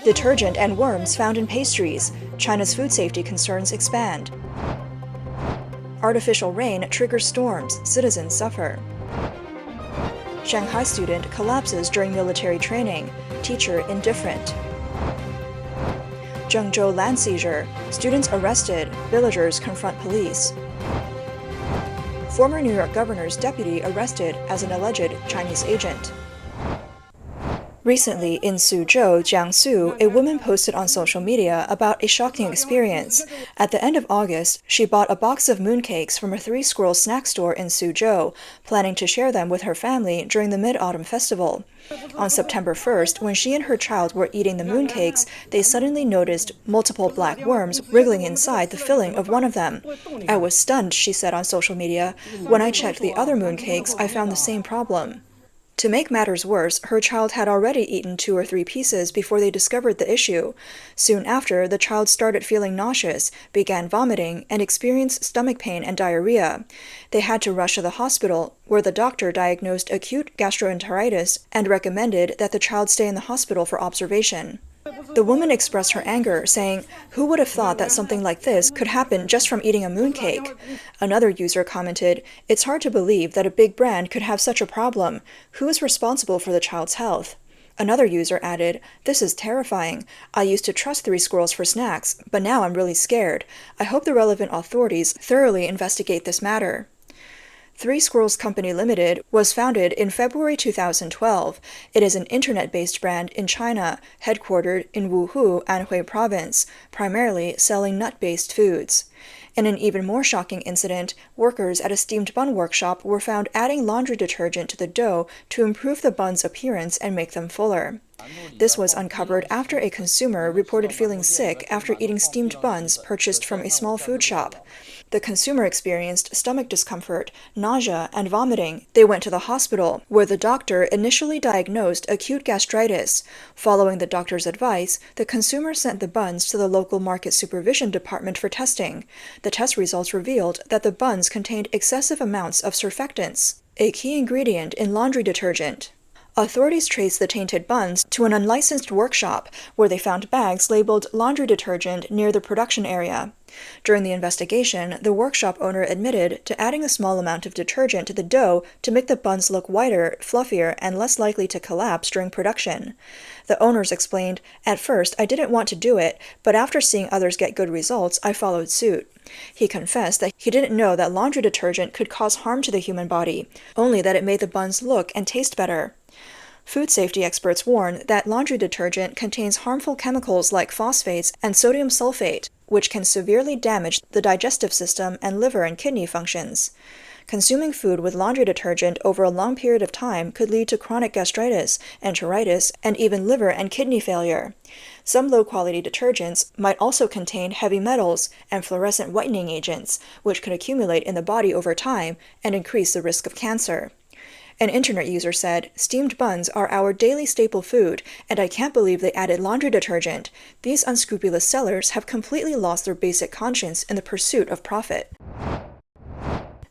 Detergent and worms found in pastries. China's food safety concerns expand. Artificial rain triggers storms. Citizens suffer. Shanghai student collapses during military training. Teacher indifferent. Zhengzhou land seizure. Students arrested. Villagers confront police. Former New York governor's deputy arrested as an alleged Chinese agent. Recently, in Suzhou, Jiangsu, a woman posted on social media about a shocking experience. At the end of August, she bought a box of mooncakes from a Three Squirrels snack store in Suzhou, planning to share them with her family during the Mid-Autumn Festival. On September 1st, when she and her child were eating the mooncakes, they suddenly noticed multiple black worms wriggling inside the filling of one of them. "I was stunned," she said on social media. "When I checked the other mooncakes, I found the same problem." To make matters worse, her child had already eaten 2 or 3 pieces before they discovered the issue. Soon after, the child started feeling nauseous, began vomiting, and experienced stomach pain and diarrhea. They had to rush to the hospital, where the doctor diagnosed acute gastroenteritis and recommended that the child stay in the hospital for observation. The woman expressed her anger, saying, "Who would have thought that something like this could happen just from eating a mooncake?" Another user commented, "It's hard to believe that a big brand could have such a problem. Who is responsible for the child's health?" Another user added, "This is terrifying. I used to trust Three Squirrels for snacks, but now I'm really scared. I hope the relevant authorities thoroughly investigate this matter." Three Squirrels Company Limited was founded in February 2012. It is an internet-based brand in China, headquartered in Wuhu, Anhui Province, primarily selling nut-based foods. In an even more shocking incident, workers at a steamed bun workshop were found adding laundry detergent to the dough to improve the buns' appearance and make them fuller. This was uncovered after a consumer reported feeling sick after eating steamed buns purchased from a small food shop. The consumer experienced stomach discomfort, nausea, and vomiting. They went to the hospital, where the doctor initially diagnosed acute gastritis. Following the doctor's advice, the consumer sent the buns to the local market supervision department for testing. The test results revealed that the buns contained excessive amounts of surfactants, a key ingredient in laundry detergent. Authorities traced the tainted buns to an unlicensed workshop, where they found bags labeled laundry detergent near the production area. During the investigation, the workshop owner admitted to adding a small amount of detergent to the dough to make the buns look whiter, fluffier, and less likely to collapse during production. The owners explained, "At first, I didn't want to do it, but after seeing others get good results, I followed suit." He confessed that he didn't know that laundry detergent could cause harm to the human body, only that it made the buns look and taste better. Food safety experts warn that laundry detergent contains harmful chemicals like phosphates and sodium sulfate, which can severely damage the digestive system and liver and kidney functions. Consuming food with laundry detergent over a long period of time could lead to chronic gastritis, enteritis, and even liver and kidney failure. Some low-quality detergents might also contain heavy metals and fluorescent whitening agents, which could accumulate in the body over time and increase the risk of cancer. An internet user said, "Steamed buns are our daily staple food, and I can't believe they added laundry detergent. These unscrupulous sellers have completely lost their basic conscience in the pursuit of profit."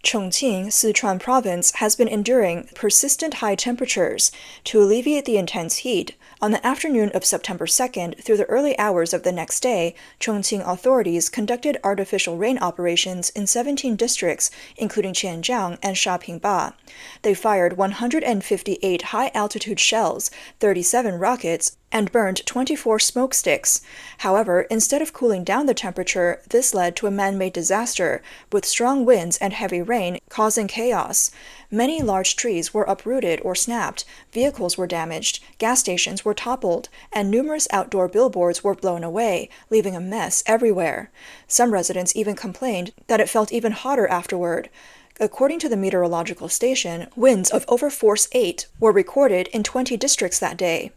Chongqing, Sichuan province, has been enduring persistent high temperatures. To alleviate the intense heat, on the afternoon of September 2nd through the early hours of the next day, Chongqing authorities conducted artificial rain operations in 17 districts, including Qianjiang and Shapingba. They fired 158 high-altitude shells, 37 rockets, and burned 24 smoke sticks. However, instead of cooling down the temperature, this led to a man-made disaster, with strong winds and heavy rain causing chaos. Many large trees were uprooted or snapped, vehicles were damaged, gas stations were toppled, and numerous outdoor billboards were blown away, leaving a mess everywhere. Some residents even complained that it felt even hotter afterward. According to the meteorological station, winds of over force 8 were recorded in 20 districts that day.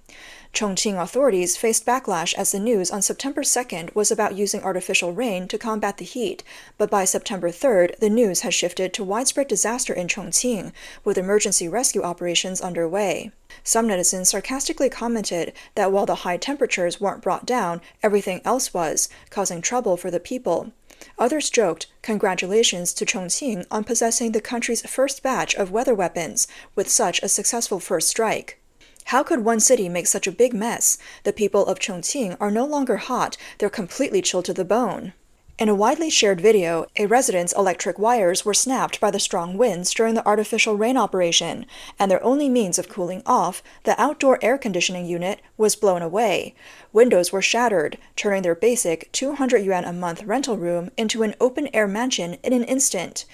Chongqing authorities faced backlash as the news on September 2nd was about using artificial rain to combat the heat, but by September 3rd, the news has shifted to widespread disaster in Chongqing, with emergency rescue operations underway. Some netizens sarcastically commented that while the high temperatures weren't brought down, everything else was, causing trouble for the people. Others joked, "Congratulations to Chongqing on possessing the country's first batch of weather weapons, with such a successful first strike." How could one city make such a big mess? The people of Chongqing are no longer hot, they're completely chilled to the bone. In a widely shared video, a resident's electric wires were snapped by the strong winds during the artificial rain operation, and their only means of cooling off, the outdoor air conditioning unit, was blown away. Windows were shattered, turning their basic 200 yuan a month rental room into an open-air mansion in an instant.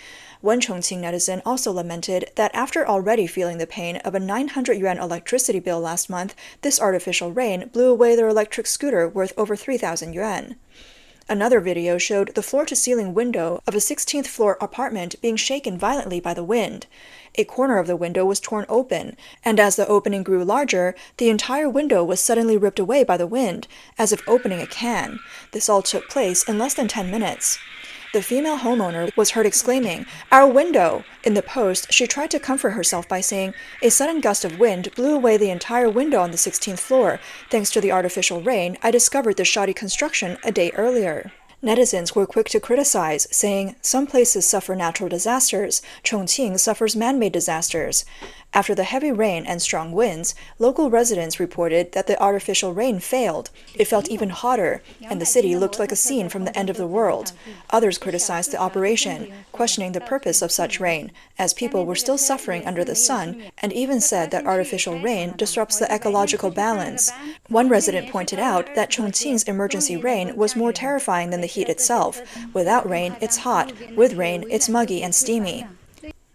One Chongqing netizen also lamented that after already feeling the pain of a 900 yuan electricity bill last month, this artificial rain blew away their electric scooter worth over 3,000 yuan. Another video showed the floor-to-ceiling window of a 16th-floor apartment being shaken violently by the wind. A corner of the window was torn open, and as the opening grew larger, the entire window was suddenly ripped away by the wind, as if opening a can. This all took place in less than 10 minutes. The female homeowner was heard exclaiming, "Our window!" In the post, she tried to comfort herself by saying, "A sudden gust of wind blew away the entire window on the 16th floor. Thanks to the artificial rain, I discovered the shoddy construction a day earlier." Netizens were quick to criticize, saying, "Some places suffer natural disasters. Chongqing suffers man-made disasters." After the heavy rain and strong winds, local residents reported that the artificial rain failed. It felt even hotter, and the city looked like a scene from the end of the world. Others criticized the operation, questioning the purpose of such rain, as people were still suffering under the sun, and even said that artificial rain disrupts the ecological balance. One resident pointed out that Chongqing's emergency rain was more terrifying than the heat itself. Without rain, it's hot. With rain, it's muggy and steamy.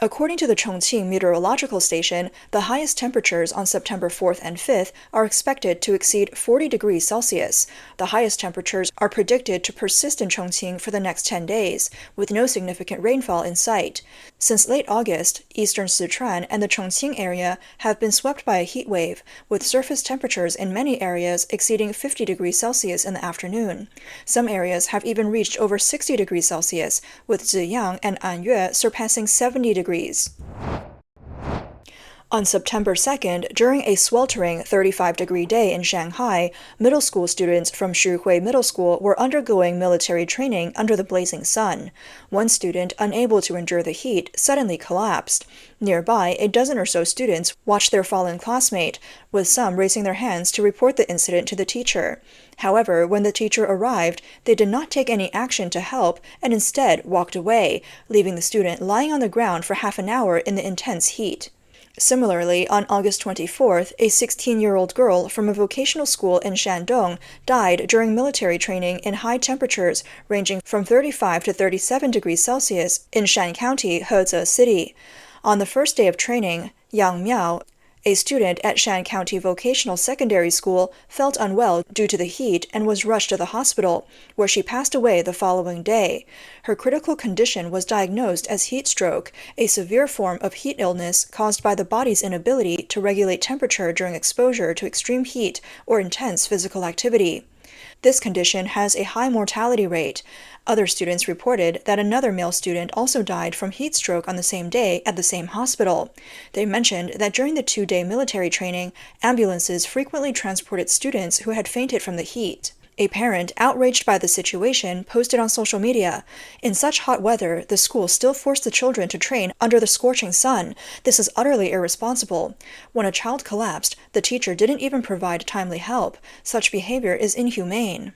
According to the Chongqing Meteorological Station, the highest temperatures on September 4th and 5th are expected to exceed 40 degrees Celsius. The highest temperatures are predicted to persist in Chongqing for the next 10 days, with no significant rainfall in sight. Since late August, eastern Sichuan and the Chongqing area have been swept by a heat wave, with surface temperatures in many areas exceeding 50 degrees Celsius in the afternoon. Some areas have even reached over 60 degrees Celsius, with Ziyang and Anyue surpassing 70 degrees. On September 2nd, during a sweltering 35-degree day in Shanghai, middle school students from Shihui Middle School were undergoing military training under the blazing sun. One student, unable to endure the heat, suddenly collapsed. Nearby, a dozen or so students watched their fallen classmate, with some raising their hands to report the incident to the teacher. However, when the teacher arrived, they did not take any action to help and instead walked away, leaving the student lying on the ground for half an hour in the intense heat. Similarly, on August 24th, a 16-year-old girl from a vocational school in Shandong died during military training in high temperatures ranging from 35 to 37 degrees Celsius in Shan County, Heze City. On the first day of training, Yang Miao, a student at Shan County Vocational Secondary School, felt unwell due to the heat and was rushed to the hospital, where she passed away the following day. Her critical condition was diagnosed as heat stroke, a severe form of heat illness caused by the body's inability to regulate temperature during exposure to extreme heat or intense physical activity. This condition has a high mortality rate. Other students reported that another male student also died from heat stroke on the same day at the same hospital. They mentioned that during the 2-day military training, ambulances frequently transported students who had fainted from the heat. A parent, outraged by the situation, posted on social media, "In such hot weather, the school still forced the children to train under the scorching sun. This is utterly irresponsible. When a child collapsed, the teacher didn't even provide timely help. Such behavior is inhumane."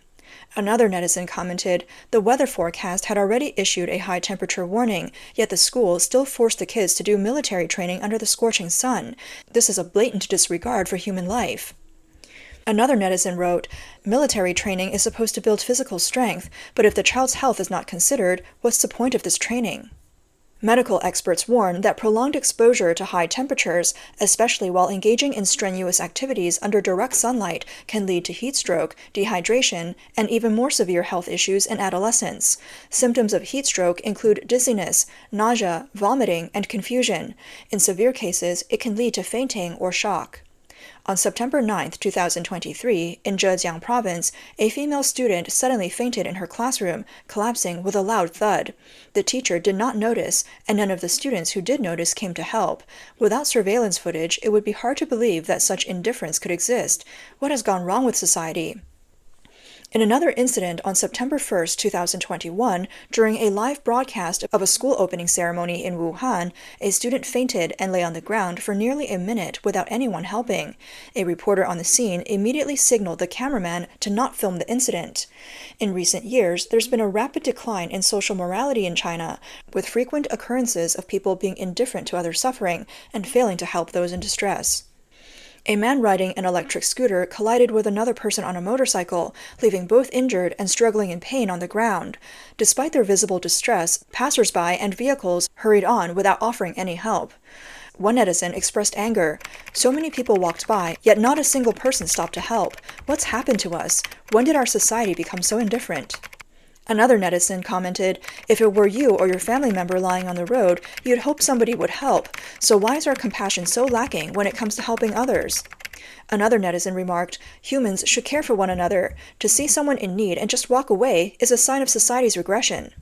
Another netizen commented, "The weather forecast had already issued a high temperature warning, yet the school still forced the kids to do military training under the scorching sun. This is a blatant disregard for human life." Another netizen wrote, "Military training is supposed to build physical strength, but if the child's health is not considered, what's the point of this training?" Medical experts warn that prolonged exposure to high temperatures, especially while engaging in strenuous activities under direct sunlight, can lead to heat stroke, dehydration, and even more severe health issues in adolescents. Symptoms of heat stroke include dizziness, nausea, vomiting, and confusion. In severe cases, it can lead to fainting or shock. On September 9, 2023, in Zhejiang province, a female student suddenly fainted in her classroom, collapsing with a loud thud. The teacher did not notice, and none of the students who did notice came to help. Without surveillance footage, it would be hard to believe that such indifference could exist. What has gone wrong with society? In another incident on September 1st, 2021, during a live broadcast of a school opening ceremony in Wuhan, a student fainted and lay on the ground for nearly a minute without anyone helping. A reporter on the scene immediately signaled the cameraman to not film the incident. In recent years, there's been a rapid decline in social morality in China, with frequent occurrences of people being indifferent to others' suffering and failing to help those in distress. A man riding an electric scooter collided with another person on a motorcycle, leaving both injured and struggling in pain on the ground. Despite their visible distress, passersby and vehicles hurried on without offering any help. One netizen expressed anger. "So many people walked by, yet not a single person stopped to help. What's happened to us? When did our society become so indifferent?" Another netizen commented, "If it were you or your family member lying on the road, you'd hope somebody would help. So why is our compassion so lacking when it comes to helping others?" Another netizen remarked, "Humans should care for one another. To see someone in need and just walk away is a sign of society's regression."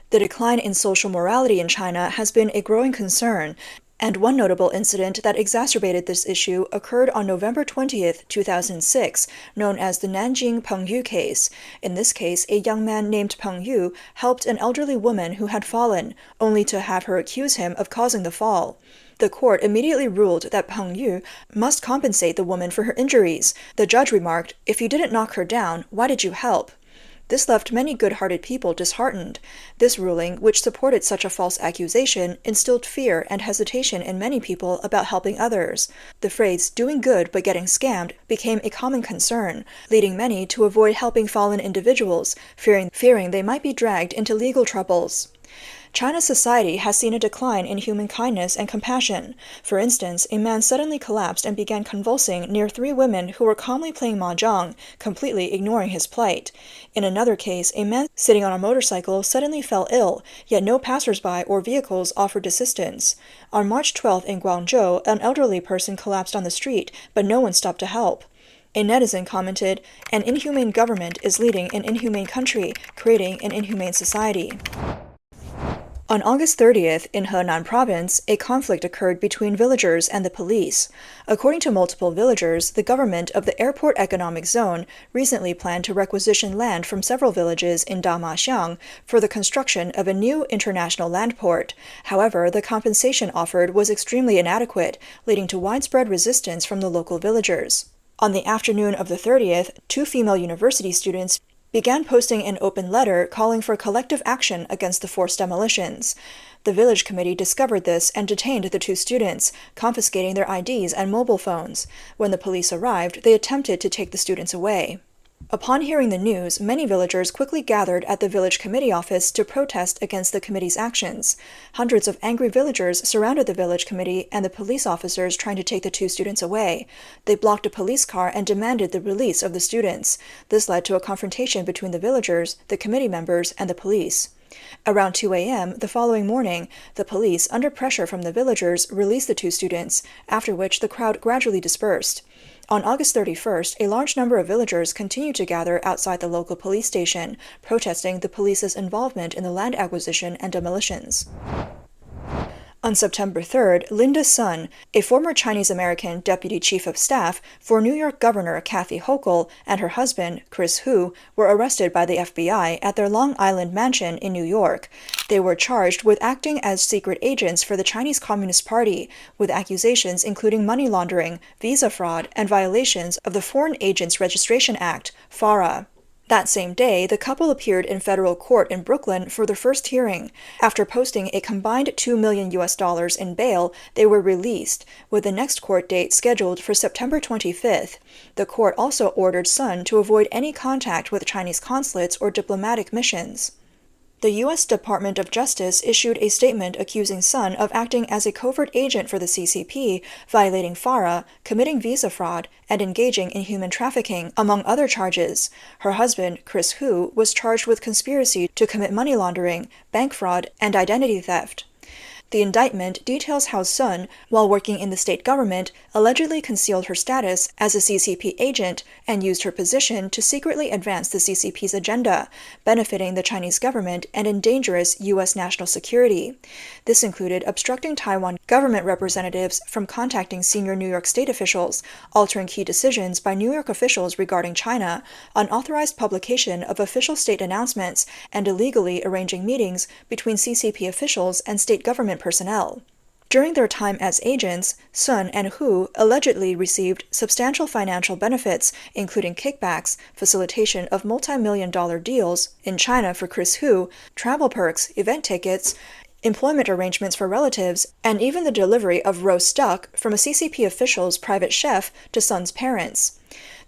The decline in social morality in China has been a growing concern, and one notable incident that exacerbated this issue occurred on November 20th, 2006, known as the Nanjing Peng Yu case. In this case, a young man named Peng Yu helped an elderly woman who had fallen, only to have her accuse him of causing the fall. The court immediately ruled that Peng Yu must compensate the woman for her injuries. The judge remarked, "If you didn't knock her down, why did you help?" This left many good-hearted people disheartened. This ruling, which supported such a false accusation, instilled fear and hesitation in many people about helping others. The phrase, "doing good but getting scammed," became a common concern, leading many to avoid helping fallen individuals, fearing they might be dragged into legal troubles. China's society has seen a decline in human kindness and compassion. For instance, a man suddenly collapsed and began convulsing near 3 women who were calmly playing mahjong, completely ignoring his plight. In another case, a man sitting on a motorcycle suddenly fell ill, yet no passersby or vehicles offered assistance. On March 12th in Guangzhou, an elderly person collapsed on the street, but no one stopped to help. A netizen commented, "An inhumane government is leading an inhumane country, creating an inhumane society." On August 30th, in Henan province, a conflict occurred between villagers and the police. According to multiple villagers, the government of the Airport Economic Zone recently planned to requisition land from several villages in Damaxiang for the construction of a new international land port. However, the compensation offered was extremely inadequate, leading to widespread resistance from the local villagers. On the afternoon of the 30th, 2 female university students began posting an open letter calling for collective action against the forced demolitions. The village committee discovered this and detained the 2 students, confiscating their IDs and mobile phones. When the police arrived, they attempted to take the students away. Upon hearing the news, many villagers quickly gathered at the village committee office to protest against the committee's actions. Hundreds of angry villagers surrounded the village committee and the police officers trying to take the 2 students away. They blocked a police car and demanded the release of the students. This led to a confrontation between the villagers, the committee members, and the police. Around 2 a.m. the following morning, the police, under pressure from the villagers, released the 2 students, after which the crowd gradually dispersed. On August 31st, a large number of villagers continued to gather outside the local police station, protesting the police's involvement in the land acquisition and demolitions. On September 3rd, Linda Sun, a former Chinese-American deputy chief of staff for New York Governor Kathy Hochul, and her husband, Chris Hu, were arrested by the FBI at their Long Island mansion in New York. They were charged with acting as secret agents for the Chinese Communist Party, with accusations including money laundering, visa fraud, and violations of the Foreign Agents Registration Act, FARA. That same day, the couple appeared in federal court in Brooklyn for their first hearing. After posting a combined $2 million in bail, they were released, with the next court date scheduled for September 25th. The court also ordered Sun to avoid any contact with Chinese consulates or diplomatic missions. The U.S. Department of Justice issued a statement accusing Sun of acting as a covert agent for the CCP, violating FARA, committing visa fraud, and engaging in human trafficking, among other charges. Her husband, Chris Hu, was charged with conspiracy to commit money laundering, bank fraud, and identity theft. The indictment details how Sun, while working in the state government, allegedly concealed her status as a CCP agent and used her position to secretly advance the CCP's agenda, benefiting the Chinese government and endangering U.S. national security. This included obstructing Taiwan government representatives from contacting senior New York state officials, altering key decisions by New York officials regarding China, unauthorized publication of official state announcements, and illegally arranging meetings between CCP officials and state government personnel. During their time as agents, Sun and Hu allegedly received substantial financial benefits, including kickbacks, facilitation of multi-million-dollar deals in China for Chris Hu, travel perks, event tickets, employment arrangements for relatives, and even the delivery of roast duck from a CCP official's private chef to Sun's parents.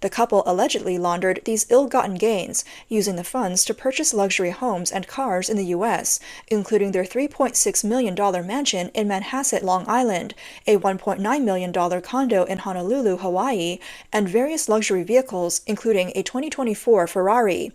The couple allegedly laundered these ill-gotten gains, using the funds to purchase luxury homes and cars in the U.S., including their $3.6 million mansion in Manhasset, Long Island, a $1.9 million condo in Honolulu, Hawaii, and various luxury vehicles, including a 2024 Ferrari.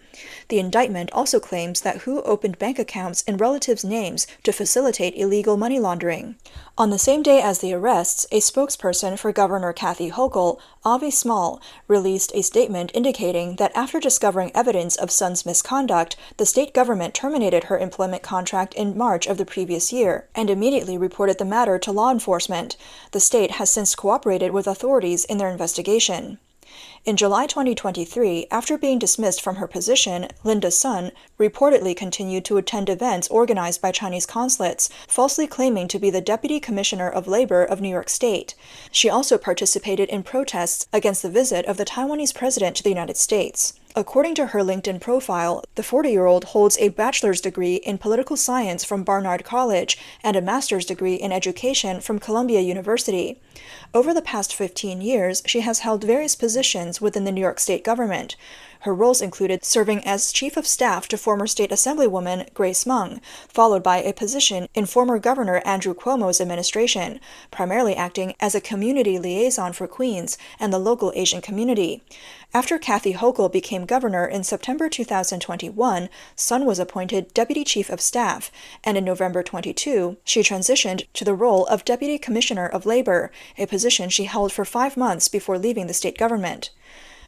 The indictment also claims that Hu opened bank accounts in relatives' names to facilitate illegal money laundering. On the same day as the arrests, a spokesperson for Governor Kathy Hochul, Avi Small, released a statement indicating that after discovering evidence of Sun's misconduct, the state government terminated her employment contract in March of the previous year and immediately reported the matter to law enforcement. The state has since cooperated with authorities in their investigation. In July 2023, after being dismissed from her position, Linda Sun reportedly continued to attend events organized by Chinese consulates, falsely claiming to be the Deputy Commissioner of Labor of New York State. She also participated in protests against the visit of the Taiwanese president to the United States. According to her LinkedIn profile, the 40-year-old holds a bachelor's degree in political science from Barnard College and a master's degree in education from Columbia University. Over the past 15 years, she has held various positions within the New York State government. Her roles included serving as Chief of Staff to former State Assemblywoman Grace Meng, followed by a position in former Governor Andrew Cuomo's administration, primarily acting as a community liaison for Queens and the local Asian community. After Kathy Hochul became governor in September 2021, Sun was appointed Deputy Chief of Staff, and in November 22, she transitioned to the role of Deputy Commissioner of Labor, a position she held for 5 months before leaving the state government.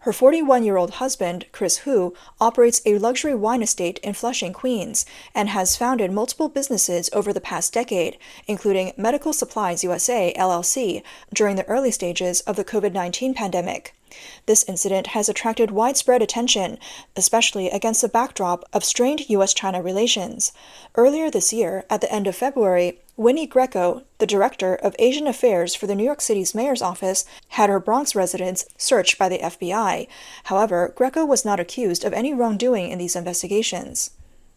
Her 41-year-old husband, Chris Hu, operates a luxury wine estate in Flushing, Queens, and has founded multiple businesses over the past decade, including Medical Supplies USA, LLC, during the early stages of the COVID-19 pandemic. This incident has attracted widespread attention, especially against the backdrop of strained U.S.-China relations. Earlier this year, at the end of February, Winnie Greco, the director of Asian Affairs for the New York City's mayor's office, had her Bronx residence searched by the FBI. However, Greco was not accused of any wrongdoing in these investigations.